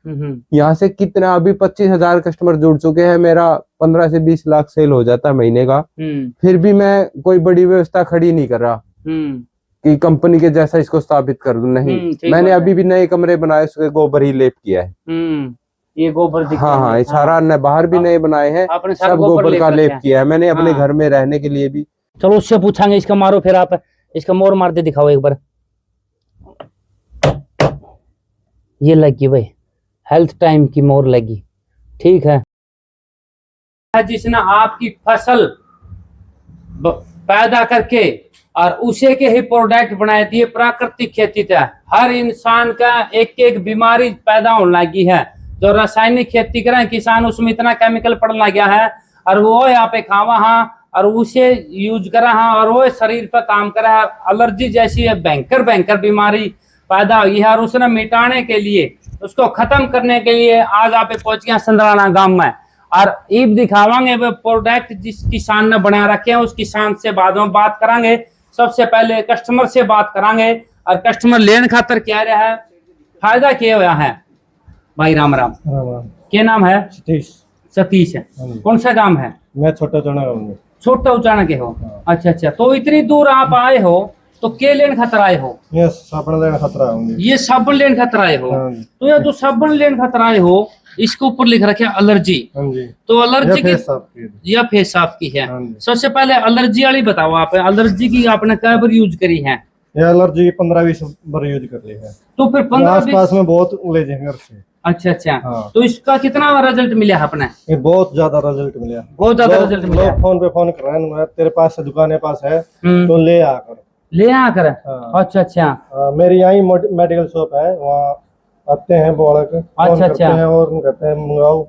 यहाँ से कितना अभी 25,000 कस्टमर जुड़ चुके हैं, मेरा 15 से 20 लाख सेल हो जाता है महीने का। फिर भी मैं कोई बड़ी व्यवस्था खड़ी नहीं कर रहा कि कंपनी के जैसा इसको स्थापित कर दूं, नहीं। मैंने अभी भी नए कमरे बनाए, उसके गोबर ही लेप किया है। ये गोबर हाँ, ये सारा बाहर भी नए बनाए हैं, सब गोबर का लेप किया है मैंने अपने घर में रहने के लिए भी। चलो उससे पूछांगे। इसका मारो, फिर आप इसका मोर मार दे दिखाओ एक बार। ये लगी भाई, हेल्थ टाइम की मोर लगी, ठीक है। जिसने आपकी फसल पैदा करके और उसे के ही प्रोडक्ट बनाए दिए, प्राकृतिक खेती था। हर इंसान का एक एक बीमारी पैदा होने लगी है। जो रासायनिक खेती करें किसान, उसमें इतना केमिकल पड़ना गया है, और वो यहाँ पे खावा हाँ और उसे यूज करा हाँ, और वो शरीर पर काम करा है। एलर्जी जैसी भयंकर बीमारी पैदा हुई है, और उसने मिटाने के लिए, उसको खत्म करने के लिए आज आप पहुंच गया संदराना गांव में। और ईब दिखावांगे वो प्रोडक्ट जिस किसान ने बना रखे हैं, उस किसान से बाद में बात करांगे। सबसे पहले कस्टमर से बात करांगे, और कस्टमर लेने खातर क्या रहा है, फायदा क्या हुआ है। भाई राम राम, क्या नाम है? सतीश है। कौन सा गांव है? मैं छोटा उचाना गाँव। छोटा उचाना के हो? अच्छा। तो इतनी दूर आप आए हो तो क्या लेने खातर आए हो? ये साबुन लेने खातर आए हो। ये साबुन लेने खातर आए हो? तो ये जो साबुन लेने खातर आए हो, इसके ऊपर लिख रखे एलर्जी। तो एलर्जी की या फेस साफ की है। सबसे पहले एलर्जी वाली बताओ आप, एलर्जी की आपने कई बार यूज करी है? ये एलर्जी 15-20 बार यूज कर ली है। तो फिर 15 पास में बहुत ले घर से। अच्छा। तो इसका कितना रिजल्ट मिला अपने? ये बहुत ज्यादा रिजल्ट मिला। बहुत ज्यादा रिजल्ट मिला। फोन पे फोन कर रहे हैं, तेरे पास से दुकान है पास है तो ले आकर। अच्छा। मेरी यही मेडिकल शॉप है, वहाँ आते हैं बालक। अच्छा। और कहते हैं मंगाओ।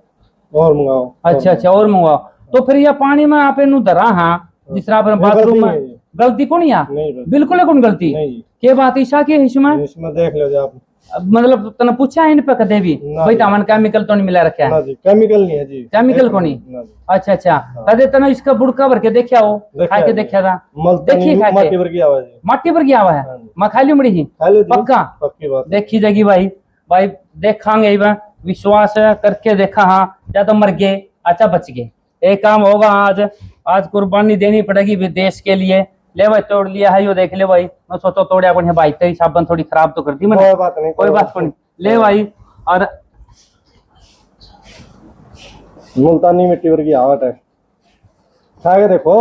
अच्छा और मंगाओ। तो फिर ये पानी में आप इन धरा हाँ, जिस तरह आपने बाथरूम में गलती कौन या बिल्कुल कौन गलती के बात ईशा की इसमें देख लो आप। मतलब तने पूछा इन पे कदे भी भाई तामन केमिकल तो नहीं मिला रखा है? केमिकल नहीं है जी, केमिकल को नहीं। अच्छा। कदे तने इसका बुड़का भर के देखा हो, खा के देखा था? देखी खा के माटी भर गया हुआ है। मैं खाली मड़ी ही पक्का पक्की बात देखी जाएगी भाई देखांगे विश्वास करके देखा हाँ, या तो मर गए अच्छा बच गए। एक काम होगा आज कुर्बानी देनी पड़ेगी देश के लिए। ले भाई तोड़ लिया है, यो देख ले भाई। मैं सोचो तोड़िया को भाई तेरी साबन थोड़ी खराब तो कर दी मैंने। कोई बात नहीं ले भाई। और मुल्तानी मिट्टी वर्गी आवट है, खा के देखो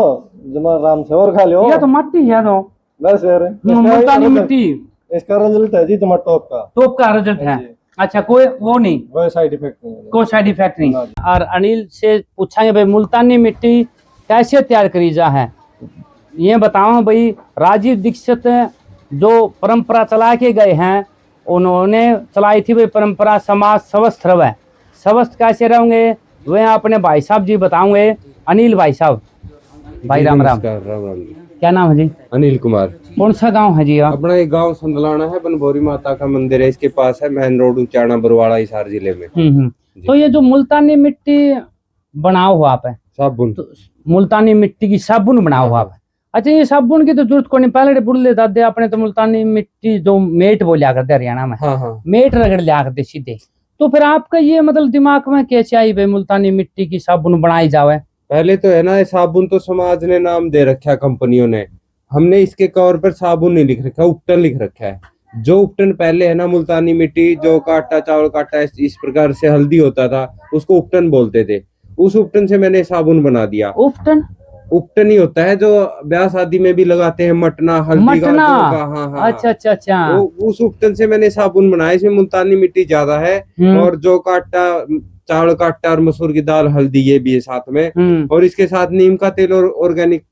जमा आराम से और खा लो। ये तो मट्टी है तो बस यार मुल्तानी मिट्टी, इसका रिजल्ट है जी तुम्हारा टॉप का रिजल्ट है। अच्छा कोई वो नहीं, कोई साइड इफेक्ट नहीं, कोई साइड इफेक्ट नहीं। और अनिल से पूछाएंगे भाई मुल्तानी मिट्टी कैसे तैयार करी जा है, ये बताओ भाई। राजीव दीक्षित जो परंपरा चला के गए हैं, उन्होंने चलाई थी भाई परंपरा समाज स्वस्थ रहे। स्वस्थ कैसे रहेंगे वह अपने भाई साहब जी बताओगे। अनिल भाई साहब, भाई राम राम। क्या नाम है जी? अनिल कुमार। कौन सा गांव है जी? अपना एक गांव संदलाना है, बनभौरी माता का मंदिर है, इसके पास है, मेन रोड उचाना बरवाड़ा हिसार जिले में। तो ये जो मुल्तानी मिट्टी बनाओ हो आप साबुन, तो मुल्तानी मिट्टी की साबुन बनाओ हो आप। अच्छा ये साबुन की तो जरूरत को नहीं, पहले बुढ़ले दादे अपने तो मुल्तानी मिट्टी जो मेट वो लिया करते हरियाणा में। हाँ। मेट रगड़ लिया करते सीधे। तो फिर आपका ये मतलब दिमाग में क्या चाहिए भाई मुल्तानी मिट्टी की साबुन बनाई जावे? पहले तो है ना, साबुन तो समाज ने नाम दे रखा है कंपनियों ने, हमने इसके कवर पर साबुन नहीं लिख रखा, उपटन लिख रखा है। जो उपटन पहले है ना, मुल्तानी मिट्टी जो का आटा चावल का आटा इस प्रकार से हल्दी होता था, उसको उपटन बोलते थे। उस उपटन से मैंने साबुन बना दिया। उपटन ही होता है जो ब्याह शादी में भी लगाते हैं, मटना हल्दी का। हाँ। अच्छा। उस उपटन से मैंने साबुन बनाया। इसमें मुल्तानी मिट्टी ज्यादा है, और जो का आटा चावल का आटा और मसूर की दाल हल्दी ये भी है साथ में। और इसके साथ नीम का तेल और ऑर्गेनिक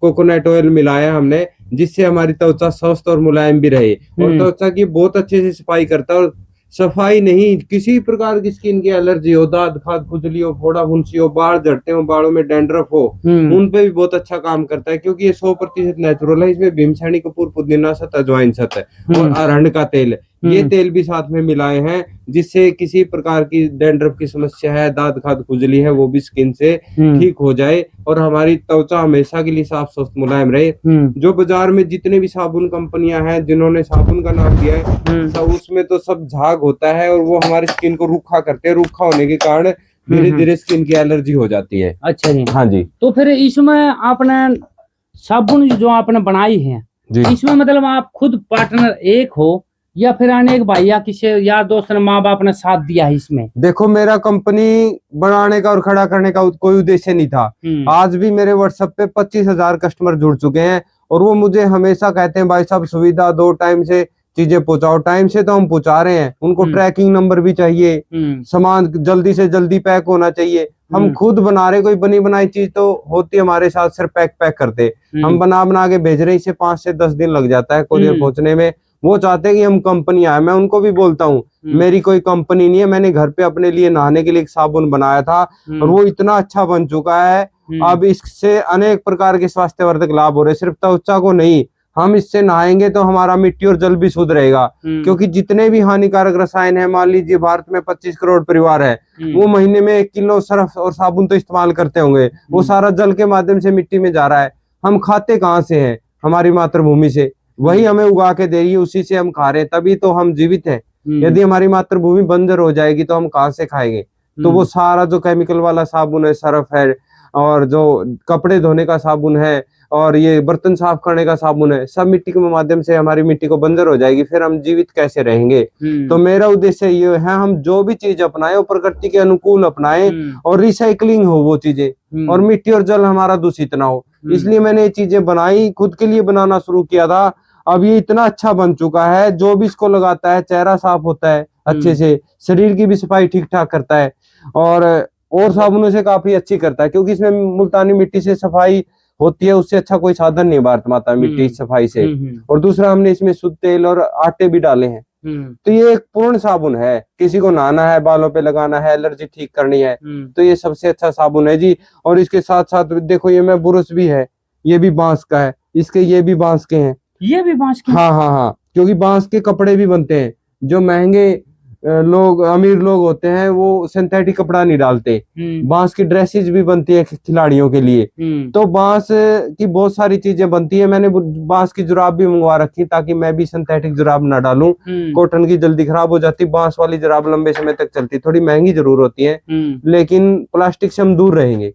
कोकोनट ऑयल मिलाया हमने, जिससे हमारी त्वचा स्वस्थ और मुलायम भी रहे। और त्वचा की बहुत अच्छे से सफाई करता है। और सफाई नहीं, किसी प्रकार की स्किन की एलर्जी हो, दाद खाद खुजली हो, फोड़ा फुंसी हो, बाल झड़ते हो, बालों में डैंड्रफ हो, उन पे भी बहुत अच्छा काम करता है। क्योंकि ये 100% नेचुरल है। इसमें भीमसेनी कपूर पुदीना सत अजवाइन सत है और अरहर का तेल है। ये तेल भी साथ में मिलाए हैं, जिससे किसी प्रकार की डैंड्रफ की समस्या है, दांत खाद खुजली है, वो भी स्किन से ठीक हो जाए और हमारी त्वचा हमेशा के लिए साफ स्वस्थ मुलायम रहे। जो बाजार में जितने भी साबुन कंपनियां हैं जिन्होंने साबुन का नाम दिया है, सब उसमें तो सब झाग होता है और वो हमारी स्किन को रूखा करते हैं। रूखा होने के कारण धीरे धीरे स्किन की एलर्जी हो जाती है। अच्छा जी। हाँ जी। तो फिर इसमें आपने साबुन जो आपने बनाई है जी। इसमें मतलब आप खुद पार्टनर एक हो या फिर अनेक भाई या किसी यार दोस्त ने माँ बाप ने साथ दिया है इसमें? देखो, मेरा कंपनी बनाने का और खड़ा करने का कोई उद्देश्य नहीं था। आज भी मेरे व्हाट्सएप पे 25,000 कस्टमर जुड़ चुके हैं और वो मुझे हमेशा कहते हैं भाई साहब सुविधा दो, टाइम से चीजें पहुंचाओ। टाइम से तो हम पहुंचा रहे हैं, उनको ट्रैकिंग नंबर भी चाहिए, सामान जल्दी से जल्दी पैक होना चाहिए। हम खुद बना रहे, कोई बनी बनाई चीज तो होती हमारे साथ, सिर्फ पैक करते। हम बना के भेज रहे हैं, इसे 5 से 10 दिन लग जाता है कोरियर पहुंचने में। वो चाहते हैं कि हम कंपनी आए। मैं उनको भी बोलता हूँ मेरी कोई कंपनी नहीं है, मैंने घर पे अपने लिए नहाने के लिए एक साबुन बनाया था और वो इतना अच्छा बन चुका है। अब इससे अनेक प्रकार के स्वास्थ्यवर्धक लाभ हो रहे, सिर्फ त्वचा को नहीं। हम इससे नहाएंगे तो हमारा मिट्टी और जल भी शुद्ध रहेगा, क्योंकि जितने भी हानिकारक रसायन है, मान लीजिए भारत में 25 करोड़ परिवार है, वो महीने में 1 किलो सर्फ और साबुन तो इस्तेमाल करते होंगे। वो सारा जल के माध्यम से मिट्टी में जा रहा है। हम खाते कहाँ से हैं? हमारी मातृभूमि से, वही हमें उगा के दे रही है, उसी से हम खा रहे हैं, तभी तो हम जीवित हैं। यदि हमारी मातृभूमि बंजर हो जाएगी तो हम कहाँ से खाएंगे? तो वो सारा जो केमिकल वाला साबुन है, सर्फ है, और जो कपड़े धोने का साबुन है और ये बर्तन साफ करने का साबुन है, सब मिट्टी के माध्यम से हमारी मिट्टी को बंजर हो जाएगी, फिर हम जीवित कैसे रहेंगे? तो मेरा उद्देश्य ये है, हम जो भी चीज अपनाएं वो प्रकृति के अनुकूल अपनाएं और रिसाइकलिंग हो वो चीजें, और मिट्टी और जल हमारा दूषित ना हो। इसलिए मैंने ये चीजें बनाई, खुद के लिए बनाना शुरू किया था। अब ये इतना अच्छा बन चुका है, जो भी इसको लगाता है चेहरा साफ होता है अच्छे से, शरीर की भी सफाई ठीक ठाक करता है और साबुनों से काफी अच्छी करता है, क्योंकि इसमें मुल्तानी मिट्टी से सफाई होती है। उससे अच्छा कोई साधन नहीं भारत माता मिट्टी सफाई से। और दूसरा, हमने इसमें शुद्ध तेल और आटे भी डाले हैं। तो ये एक पूर्ण साबुन है। किसी को नहाना है, बालों पे लगाना है, एलर्जी ठीक करनी है, तो ये सबसे अच्छा साबुन है जी। और इसके साथ साथ देखो, ये में बुरुश भी है, ये भी बांस का है, इसके ये भी बांस के हैं। ये भी बांस के? हाँ, क्योंकि बांस के कपड़े भी बनते हैं। जो महंगे लोग, अमीर लोग होते हैं, वो सिंथेटिक कपड़ा नहीं डालते। बांस की ड्रेसेस भी बनती है खिलाड़ियों के लिए। तो बांस की बहुत सारी चीजें बनती है। मैंने बांस की जुराब भी मंगवा रखी, ताकि मैं भी सिंथेटिक जुराब ना डालूं। कॉटन की जल्दी खराब हो जाती, बांस वाली जुराब लंबे समय तक चलती। थोड़ी महंगी जरूर होती है, लेकिन प्लास्टिक से हम दूर रहेंगे।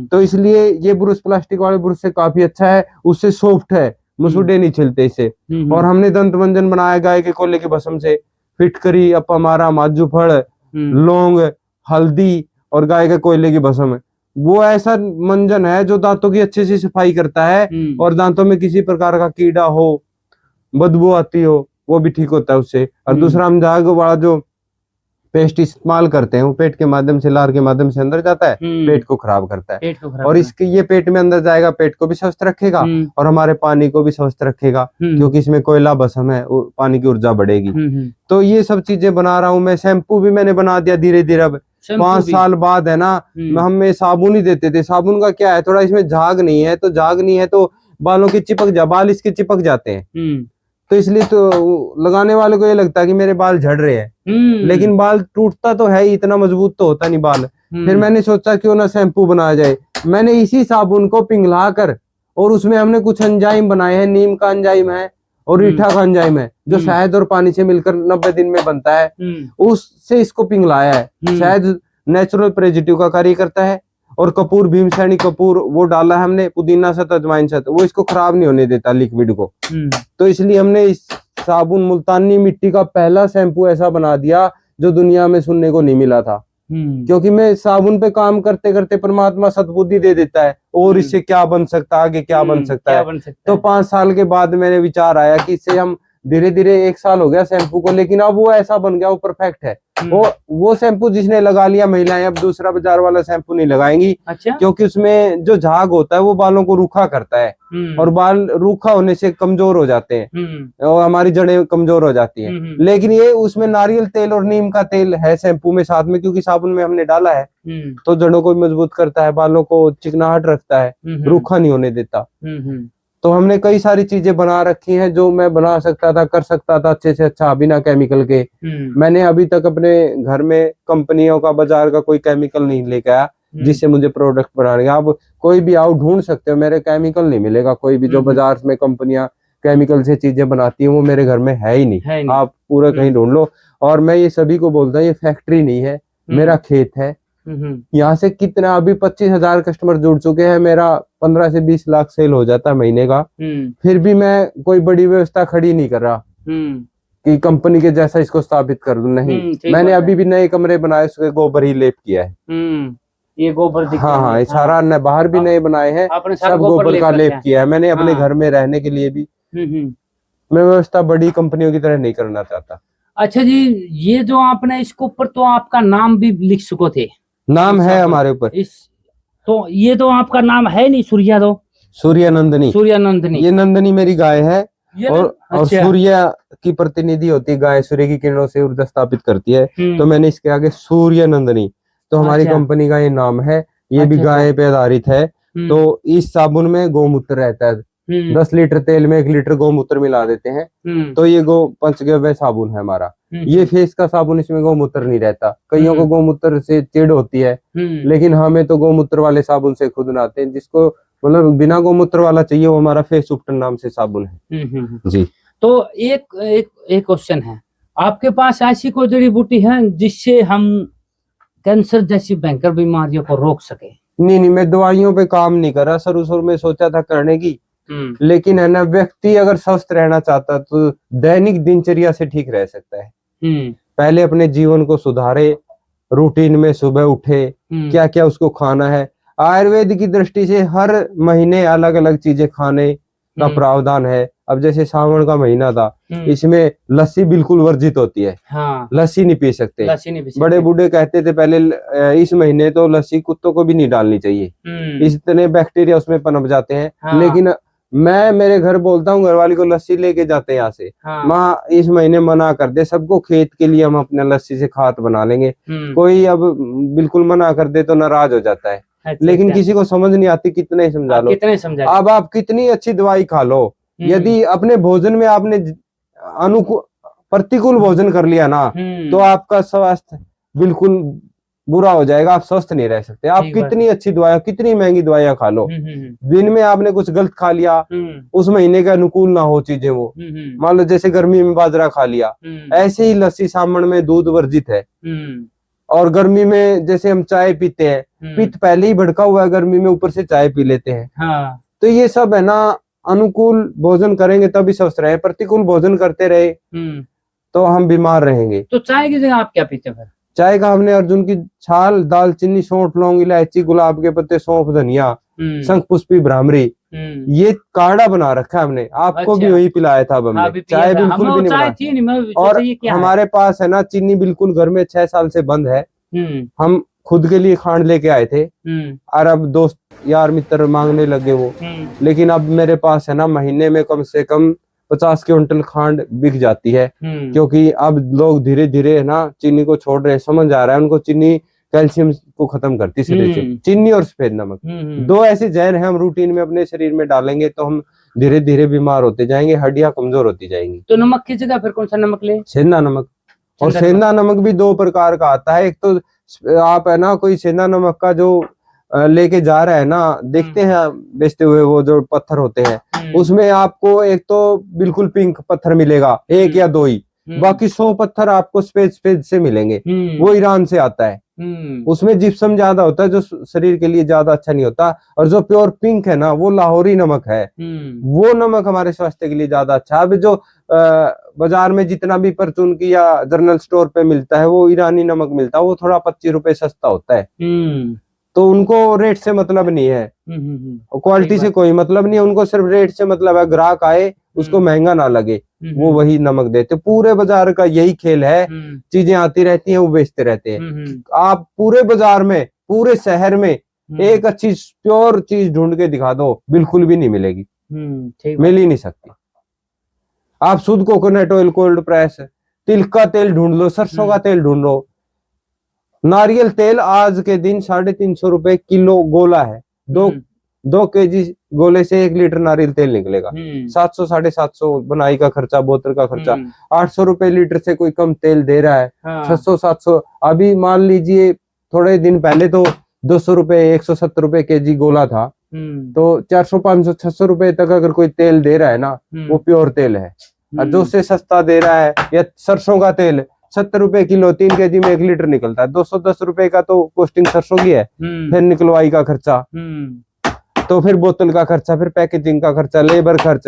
तो इसलिए ये ब्रश प्लास्टिक वाले ब्रश से काफी अच्छा है, उससे सॉफ्ट है, मसूड़े नहीं छिलते इससे। और हमने दंत मंजन बनाया गाय के कोले के भस्म से, फिटकरी, अपमारा, माजू फल, लौंग, हल्दी और गाय के कोयले की भस्म। वो ऐसा मंजन है जो दांतों की अच्छे से सफाई करता है, और दांतों में किसी प्रकार का कीड़ा हो, बदबू आती हो, वो भी ठीक होता है उससे। और दूसरा, हम झाग वाला जो पेस्ट इस्तेमाल करते हैं, वो पेट के माध्यम से, लार के माध्यम से अंदर जाता है, पेट को खराब करता है। और इसके ये पेट में अंदर जाएगा, पेट को भी स्वस्थ रखेगा और हमारे पानी को भी स्वस्थ रखेगा, क्योंकि इसमें कोयला भस्म है, पानी की ऊर्जा बढ़ेगी। तो ये सब चीजें बना रहा हूँ मैं। शैम्पू भी मैंने बना दिया धीरे धीरे। अब 5 साल बाद है ना, हमें साबुन ही देते थे। साबुन का क्या है, थोड़ा इसमें झाग नहीं है, तो बालों के बाल इसके चिपक जाते हैं। तो इसलिए तो लगाने वाले को ये लगता है कि मेरे बाल झड़ रहे हैं, लेकिन बाल टूटता तो है ही, इतना मजबूत तो होता नहीं बाल। फिर मैंने सोचा क्यों ना शैम्पू बनाया जाए। मैंने इसी साबुन को पिघला कर, और उसमें हमने कुछ एंजाइम बनाए हैं। नीम का एंजाइम है और रीठा का एंजाइम है, जो शहद और पानी से मिलकर 90 दिन में बनता है। उससे इसको पिघलाया है। शहद नेचुरल प्रिजर्वेटिव का कार्य करता है, और कपूर, भीमसेनी कपूर, वो डाला है हमने, पुदीना सत, अजवाइन सत, वो इसको खराब नहीं होने देता लिक्विड को। तो इसलिए हमने इस साबुन मुल्तानी मिट्टी का पहला शैम्पू ऐसा बना दिया जो दुनिया में सुनने को नहीं मिला था। क्योंकि मैं साबुन पे काम करते करते परमात्मा सद्बुद्धि दे देता है, और इससे क्या बन सकता है, आगे क्या बन सकता है। तो 5 साल के बाद मैंने विचार आया कि इससे हम धीरे धीरे, 1 साल हो गया शैम्पू को, लेकिन अब वो ऐसा बन गया, वो परफेक्ट है। वो शैम्पू जिसने लगा लिया महिलाएं, अब दूसरा बाजार वाला शैम्पू नहीं लगाएंगी। अच्छा? क्योंकि उसमें जो झाग होता है वो बालों को रूखा करता है, और बाल रूखा होने से कमजोर हो जाते हैं और हमारी जड़ें कमजोर हो जाती हैं। लेकिन ये उसमें नारियल तेल और नीम का तेल है शैम्पू में साथ में, क्योंकि साबुन में हमने डाला है, तो जड़ों को मजबूत करता है, बालों को चिकनाहट रखता है, रूखा नहीं होने देता। तो हमने कई सारी चीजें बना रखी हैं जो मैं बना सकता था, कर सकता था अच्छे से अच्छा बिना केमिकल के। मैंने अभी तक अपने घर में कंपनियों का, बाजार का कोई केमिकल नहीं लेके आया जिससे मुझे प्रोडक्ट बनाने का। आप कोई भी आओ ढूंढ सकते हो, मेरे केमिकल नहीं मिलेगा कोई भी। जो बाजार में कंपनियां केमिकल से चीजें बनाती हैं वो मेरे घर में है ही नहीं। आप पूरा कहीं ढूंढ लो। और मैं ये सभी को बोलता हूँ, ये फैक्ट्री नहीं है, मेरा खेत है। यहाँ से कितना अभी 25,000 कस्टमर जुड़ चुके हैं, मेरा 15 से 20 लाख सेल हो जाता है महीने का। फिर भी मैं कोई बड़ी व्यवस्था खड़ी नहीं कर रहा कि कंपनी के जैसा इसको स्थापित कर दूं। नहीं, मैंने अभी भी नए कमरे बनाए, उसके गोबर ही लेप किया है। ये गोबर हाँ, ये सारा न बाहर भी नए बनाए हैं, सब गोबर का लेप किया है मैंने अपने घर में रहने के लिए भी। मैं व्यवस्था बड़ी कंपनियों की तरह नहीं करना चाहता। अच्छा जी, ये जो आपने इसके ऊपर तो आपका नाम भी लिख सको थे, नाम है हमारे ऊपर। इस तो ये तो आपका नाम है नहीं, सूर्या दो, सूर्या नंदनी। सूर्या नंदनी, ये नंदनी मेरी गाय है। और सूर्य की प्रतिनिधि होती है गाय, सूर्य की किरणों से ऊर्जा स्थापित करती है, तो मैंने इसके आगे सूर्य नंदनी, तो हमारी कंपनी का ये नाम है। ये भी गाय पे आधारित है। तो इस साबुन में गौमूत्र रहता है, 10 लीटर तेल में 1 लीटर गौमूत्र मिला देते हैं, तो ये पंचगव्य साबुन है हमारा। ये फेस का साबुन, इसमें गौमूत्र नहीं रहता। कईयों को गौमूत्र से चिढ़ होती है, लेकिन हमें तो गौमूत्र वाले साबुन से खुद नहाते हैं। जिसको मतलब बिना गौमूत्र वाला चाहिए वो हमारा फेस उपटन नाम से साबुन है जी। तो एक क्वेश्चन है, आपके पास ऐसी कोई जड़ी बूटी है जिससे हम कैंसर जैसी भयंकर बीमारियों को रोक सके? नहीं, मैं दवाइयों पे काम नहीं कर रहा। शुरू में सोचा था करने की, लेकिन है ना, व्यक्ति अगर स्वस्थ रहना चाहता तो दैनिक दिनचर्या से ठीक रह सकता है। पहले अपने जीवन को सुधारे, रूटीन में सुबह उठे, क्या क्या उसको खाना है। आयुर्वेद की दृष्टि से हर महीने अलग अलग चीजें खाने का प्रावधान है। अब जैसे सावन का महीना था, इसमें लस्सी बिल्कुल वर्जित होती है। लस्सी नहीं पी सकते। बड़े बूढ़े कहते थे पहले, इस महीने तो लस्सी कुत्तों को भी नहीं डालनी चाहिए, इतने बैक्टीरिया उसमें पनप जाते हैं। लेकिन मैं मेरे घर बोलता हूँ, घरवाली को लस्सी लेके जाते हैं यहाँ से, माँ इस महीने मना कर दे सबको, खेत के लिए हम अपने लस्सी से खाद बना लेंगे। कोई अब बिल्कुल मना कर दे तो नाराज हो जाता है। लेकिन किसी को समझ नहीं आती, कितने समझा लो। अब आप कितनी अच्छी दवाई खा लो, यदि अपने भोजन में आपने प्रतिकूल भोजन कर लिया ना, तो आपका स्वास्थ्य बिल्कुल बुरा हो जाएगा। आप स्वस्थ नहीं रह सकते। आप कितनी अच्छी दवाई, कितनी महंगी दवाइयां खा लो, दिन में आपने कुछ गलत खा लिया, उस महीने के अनुकूल ना हो चीजें, वो मान लो जैसे गर्मी में बाजरा खा लिया, ऐसे ही लस्सी सामन में दूध वर्जित है। और गर्मी में जैसे हम चाय पीते हैं, पित्त पहले ही भड़का हुआ है, गर्मी में ऊपर से चाय पी लेते हैं। तो ये सब है ना, अनुकूल भोजन करेंगे तभी स्वस्थ रहे। प्रतिकूल भोजन करते रहे तो हम बीमार रहेंगे। तो चाय की जगह आप क्या पीते हैं? चाय का हमने अर्जुन की छाल, दालचीनी, सौंठ, लौंग, इलायची, गुलाब के पत्ते, सौंफ, धनिया, शंख पुष्पी, भ्रामरी, ये काढ़ा बना रखा है हमने। आपको भी वही पिलाया था। चाय बिल्कुल भी नहीं बना। और हमारे पास है ना, चीनी बिल्कुल घर में 6 साल से बंद है। हम खुद के लिए खांड लेके आए थे, और अब दोस्त यार मित्र मांगने लगे वो। लेकिन अब मेरे पास है ना, महीने में कम से कम 50 क्विंटल खांड बिक जाती है, क्योंकि अब लोग धीरे धीरे है ना चीनी को छोड़ रहे हैं। समझ आ रहा है उनको, चीनी कैल्शियम को खत्म करती शरीर से। चीनी और सफेद नमक, दो ऐसे जहर हैं, हम रूटीन में अपने शरीर में डालेंगे तो हम धीरे धीरे बीमार होते जाएंगे, हड्डियां कमजोर होती जाएंगी। तो नमक की जगह फिर कौन सा नमक ले? सेंधा नमक। और सेंधा नमक भी 2 प्रकार का आता है। एक तो आप है ना, कोई सेंधा नमक का जो लेके जा रहा है ना, देखते हैं बेचते हुए वो जो पत्थर होते हैं, उसमें आपको एक तो बिल्कुल पिंक पत्थर मिलेगा, 1 या 2 ही, बाकी 100 पत्थर आपको सफेद से मिलेंगे। वो ईरान से आता है। उसमें जिप्सम ज्यादा होता है, जो शरीर के लिए ज्यादा अच्छा नहीं होता। और जो प्योर पिंक है ना, वो लाहौरी नमक है। वो नमक हमारे स्वास्थ्य के लिए ज्यादा अच्छा है। अब जो बाजार में जितना भी परचून की या जनरल स्टोर पे मिलता है, वो ईरानी नमक मिलता है, वो थोड़ा 25 रुपए सस्ता होता है। तो उनको रेट से मतलब नहीं है, क्वालिटी से कोई मतलब नहीं है उनको, सिर्फ रेट से मतलब है। ग्राहक आए, उसको महंगा ना लगे, वो वही नमक देते। पूरे बाजार का यही खेल है, चीजें आती रहती हैं, वो बेचते रहते हैं। आप पूरे बाजार में, पूरे शहर में एक अच्छी प्योर चीज ढूंढ के दिखा दो, बिल्कुल भी नहीं मिलेगी, मिल ही नहीं सकती। आप शुद्ध कोकोनट ऑयल, कोल्ड प्रेस, तिल का तेल ढूंढ लो, सरसों का तेल ढूंढ लो। नारियल तेल आज के दिन 350 रुपए किलो गोला है। 2 2 kg गोले से 1 लीटर नारियल तेल निकलेगा। 700 750 बनाई का खर्चा, बोतल का खर्चा, 800 रुपए लीटर से कोई कम तेल दे रहा है। 600 700 अभी मान लीजिए थोड़े दिन पहले तो 200 रुपए 170 रुपए केजी गोला था, तो 400 500 600 रुपए तक अगर कोई तेल दे रहा है ना, वो प्योर तेल है। और जो से सस्ता दे रहा है, या सरसों का तेल 70 रुपए किलो, 3 kg में 1 लीटर निकलता है। 210 रुपए का तो पोस्टिंग सरसों की है, फिर निकलवाई का खर्चा, तो फिर बोतल का खर्चा, फिर पैकेजिंग का खर्चा, लेबर खर्च,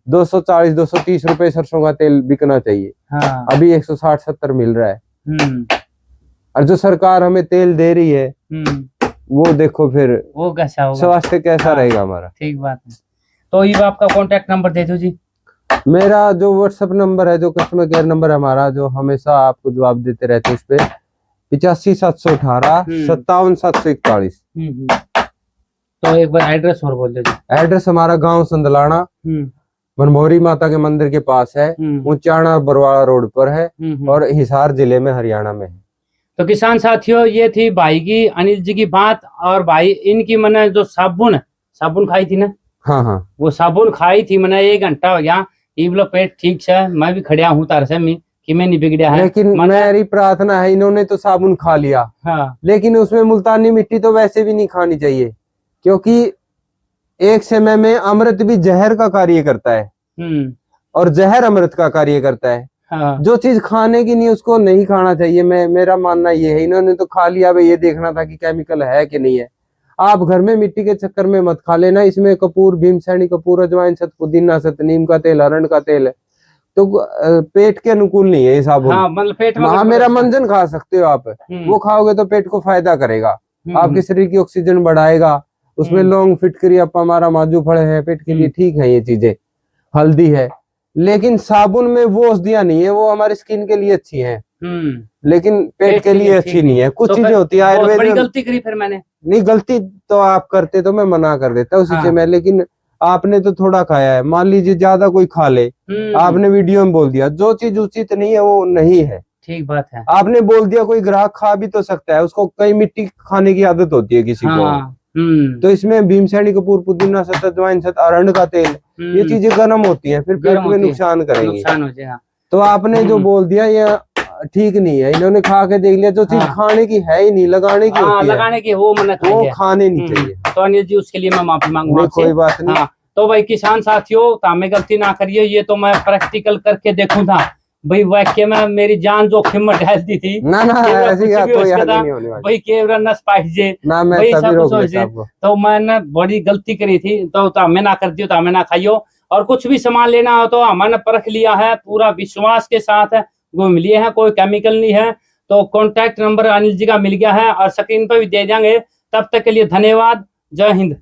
240 230 रुपए सरसों का तेल बिकना चाहिए। अभी 160 70 मिल रहा है। और जो सरकार हमें तेल दे रही है, वो देखो फिर वो कैसा होगा, स्वास्थ्य कैसा रहेगा हमारा। ठीक बात है। तो ये आपका कॉन्टेक्ट नंबर दे दो जी। मेरा जो व्हाट्सएप नंबर है, जो कस्टमर केयर नंबर है हमारा, जो हमेशा आपको जवाब देते रहते हैं, उस पे 85 718 57 741। तो एक बार एड्रेस और बोल दीजिए। एड्रेस हमारा गांव संदलाना, बनभौरी माता के मंदिर के पास है, ऊंचाना बरवाड़ा रोड पर है, और हिसार जिले में, हरियाणा में है। तो किसान साथियों, ये थी भाई की, अनिल जी की बात। और भाई इनकी मैंने जो साबुन खाई थी ना, हाँ, वो साबुन खाई थी मैंने, 1 घंटा हो गया, इबलो पेट ठीक है, मैं भी खड़िया हूँ तार से कि मैं नहीं बिगड़ा है। लेकिन मेरी प्रार्थना है, इन्होंने तो साबुन खा लिया, लेकिन उसमें मुल्तानी मिट्टी तो वैसे भी नहीं खानी चाहिए, क्योंकि एक समय में अमृत भी जहर का कार्य करता है, और जहर अमृत का कार्य करता है। जो चीज खाने की नहीं, उसको नहीं खाना चाहिए। मेरा मानना ये है, इन्होंने तो खा लिया, भाई ये देखना था कि केमिकल है कि नहीं है। आप घर में मिट्टी के चक्कर में मत खा लेना। इसमें कपूर, भीमसेनी कपूर, अजवाइन सत, पुदीना सत, नीम का तेल, अरंड का तेल है, तो पेट के अनुकूल नहीं है ये साबुन। मतलब पेट में मेरा मंजन खा सकते हो आप, वो खाओगे तो पेट को फायदा करेगा, आपके शरीर की ऑक्सीजन बढ़ाएगा। उसमें लौंग, फिटकरी, हमारा माजू फल है, पेट के लिए ठीक है ये चीजें, हल्दी है। लेकिन साबुन में वो औषधियां नहीं है, वो हमारी स्किन के लिए अच्छी हैं, लेकिन पेट के लिए अच्छी नहीं है। कुछ चीजें होती है आयुर्वेद में। गलती करी फिर मैंने। नहीं, गलती तो आप करते तो मैं मना कर देता उसी से मैं, लेकिन आपने तो थोड़ा खाया है। मान लीजिए ज्यादा कोई खा ले, आपने वीडियो में बोल दिया, जो चीज उचित नहीं है वो नहीं है। ठीक बात है। आपने बोल दिया, कोई ग्राहक खा भी तो सकता है, उसको कई मिट्टी खाने की आदत होती है किसी को। तो इसमें भीमसेनी कपूर, पुदीना सत, अजवाइन सत, अरंड का तेल, ये चीजें गर्म होती हैं, फिर पेट में नुकसान करेंगी। तो आपने जो बोल दिया ये ठीक नहीं है। इन्होंने खा के देख लिया, जो चीज खाने की है ही नहीं, लगाने की होती है, लगाने की, वो खाने नहीं चाहिए। तो अनिल जी, उसके लिए मैं माफी मांगूंगा। कोई बात नहीं। तो भाई किसान साथियों, हमें गलती ना करिए, ये तो मैं प्रैक्टिकल करके देखूं था भाई, वाक्य में मेरी जान जोखिम में डाल दी थी। ना ऐसी कोई हानि नहीं होने वाली भाई, केवल स्पाइस ना, मैं तभी रोक लेता आपको। तो मैंने बड़ी गलती करी थी, तो हमें ना कर दियो, तो हमें ना खाइयो। और कुछ भी सामान लेना हो तो हमने परख लिया है, पूरा विश्वास के साथ है, वो मिलिए है, कोई केमिकल नहीं है। तो कॉन्टैक्ट नंबर अनिल जी का मिल गया है, और स्क्रीन पर भी दे देंगे। तब तक के लिए धन्यवाद। जय हिंद।